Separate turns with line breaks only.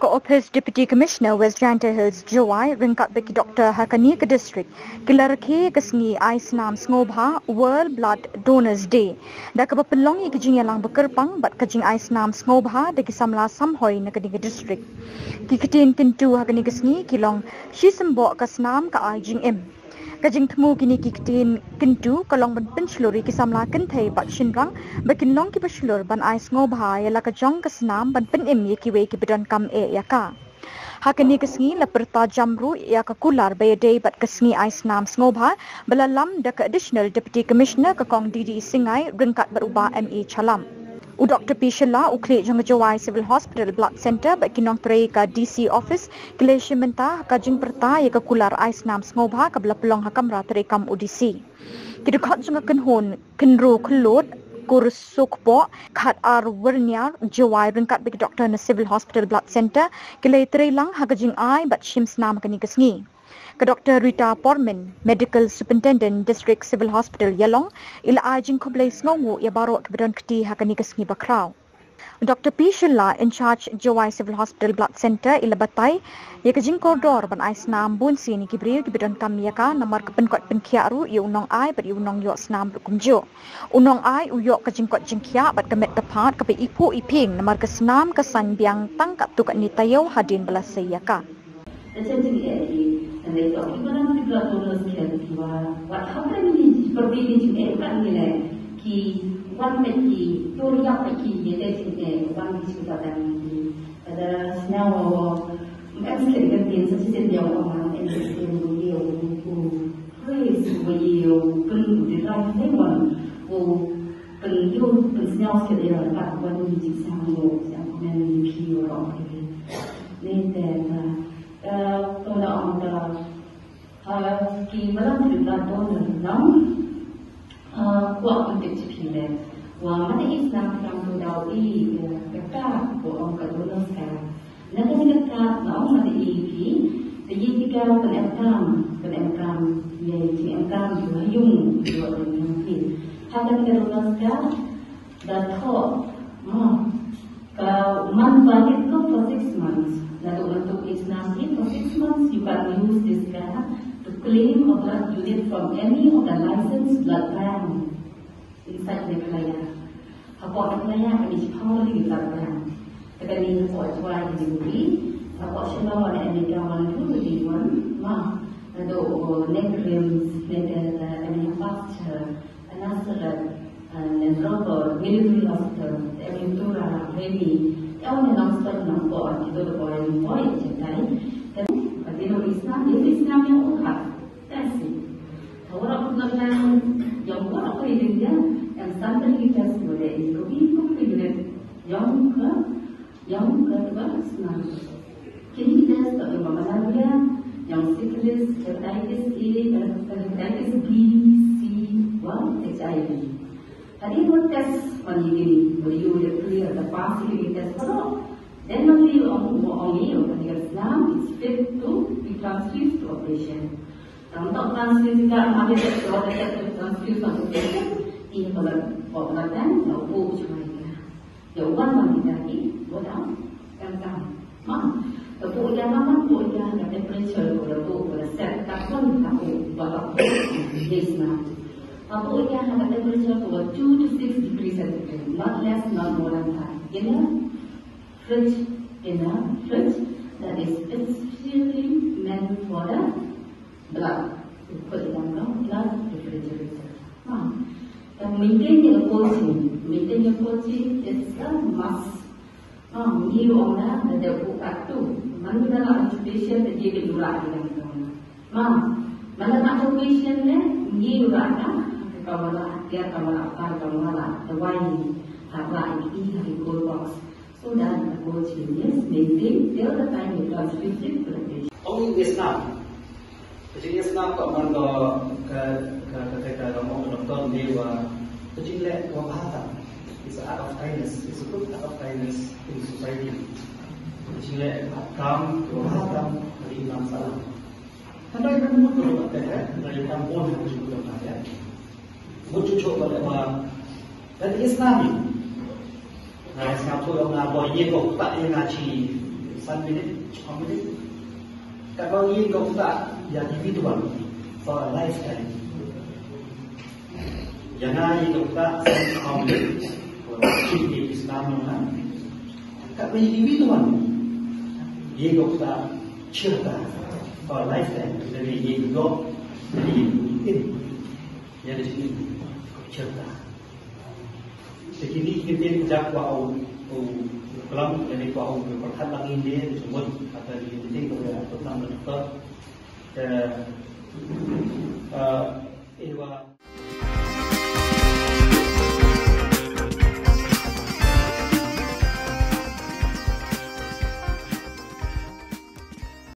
Office Deputy Commissioner West Janta Hills Jowai ringkat bagi Dr. Hakani ke district kilarke kesngi Snam ngobha World Blood Donors Day. Da ka pelongi kejing yalang bekerpang bat kejing Snam ngobha de ki Samla samhoi na ke district. Ki ketin kintu Hakani kesngi kilong shi sembok ka Snam ka jing em. Kajing temu kini kikitin kintu kalong ban penceluri ki Samla kentai bat shinrang bakin long ki pecelur ban ais ngobha yala kajong ke Snam ban penim ye ki we ki bedon kam yaka. Hakani kesngi la perta jamru ya ka kular bayadei bat kesngi Snam ngobha belalam dak additional deputy commissioner ka kong DD Singai ringkat berubah ME Chalam. U Dr. P. Shillong uklik jang Jowai Civil Hospital Blood Center bagi kinong tray ka DC office kilesya mentah kajing perta ya ka kular Snam ngobha ka bela pelong hakamra tray kam UDC. Kidukhat jang kenhon kenro kelot kursuk po khat ar werniar Jowai ringkat bagi doktor na Civil Hospital Blood Center kilay tray lang hakajing ai bat shim Snam kani kesngi. Ke Dr. Rita Porman, Medical Superintendent District Civil Hospital Yalong, ila ajing kublay sngongu ya baro ke bedon keti hakani kesngi bakraw. Dr. P. Shillong in charge Jowai Civil Hospital Blood Center ila batai ya kejing koridor ban Snam bunsi ni kibriu ki bedon kam yaka namar ke penkot penkiaru ya unong ai bat ya unong yok Snam kumjo. Unong ai uyok kejing kot jengkia bat kemet tepat ke ipu iping namar ke Snam kesan biang tangkap tu kat ni tayo hadin belasai yaka.
And they thought, gimana di blood donors kira kiwa, how can we seperti ini juga kan ni leh, ki wan meki, teoriak meki, ye deh sini, wan diskusi tadi, ada senyawa, mungkin sekali gantian sesuatu yang orang yang dia praise dia pun di dalam hewan, pun senyawa sekali orang tak wan ini sama, yang kemudian kiwa orang ini, ni kemudian ki malam di belakang dalam kuat untuk cipile. Wah mana Islam yang berdawi dekat orang kadang sekarang. Nanti dekat orang mana ini, jadi tiga penemkam, ya penemkam juga yung dua orang mungkin. Hakan kadang sekarang dah thought, kalau manfaat itu for 6 months. Lalu untuk Islam for 6 months you can use this card to claim a blood unit from any of the licensed blood bank inside Meghalaya. Hapok Meghalaya kami cipau lagi blood bank. Tekan ini hapok Jowai di Jowai, hapok Shillong ada Meghalaya tu di mana, lalu neck rims, neck pasture, anasarat, dan rubber, military hospital, eventura, heavy. Yang menangkan nampak itu orang yang baik cekai. Dan kalau Islam yang uhat, kasih. Orang yang buat apa ini dia, yang standar kita sebagai itu unit yang kedua Islam. Kini kita sebagai Meghalaya yang sikilis, hepatitis A, hepatitis B, C, HIV. Tadi buat tes mandiri, beliau dia clear the pasti tes kalau then nanti orang ini Islam is fit to be transfused to operation. Untuk transfuse jika ada transfuse untuk operation, ini kalau dan lalu cuma ini. Jawaban mandiri lagi, buat apa? Tapi yang mana yang temperature boleh set takkan tahu berapa Islam. Pahuh yang ada temperature over 2 to 6 degrees centigrade, not less, not more than that. In a fridge that is specially meant for the blood. You put it on the blood refrigerator. And maintain your coaching is a must. Ni orang ada buat tu. Mana dalam occupation dia bergerak dengan orang. Mana nak occupation ni orang Kamala, dia Kamala, the wine, like in cold box. So that the coach is maintain till the time you transfuse it to the patient.
Only Islam. Jadi Islam kok mando ketika orang doktor dewa, jadi wabahatan. It's an act of kindness. It's a good act of kindness in society. Jadi come to wabahatan dari Islam salam. Karena itu betul dari kampung yang disebut ada. Muncul pada dari Islam. Nah, sekarang tu orang boy ni kok tak ingat 1 minute, 2 minute. Kalau ingin kau tak yang individual for a lifetime. Jangan ingin kau tak sampai di Snam lah. Kalau individual, ingin kau tak cerita for a lifetime. Jadi ingin kau jadi ini yang di sini kau cerita. Sekini kita jak wau kelam ini wau berkat lagi dia disebut atau di sini kita tentang dokter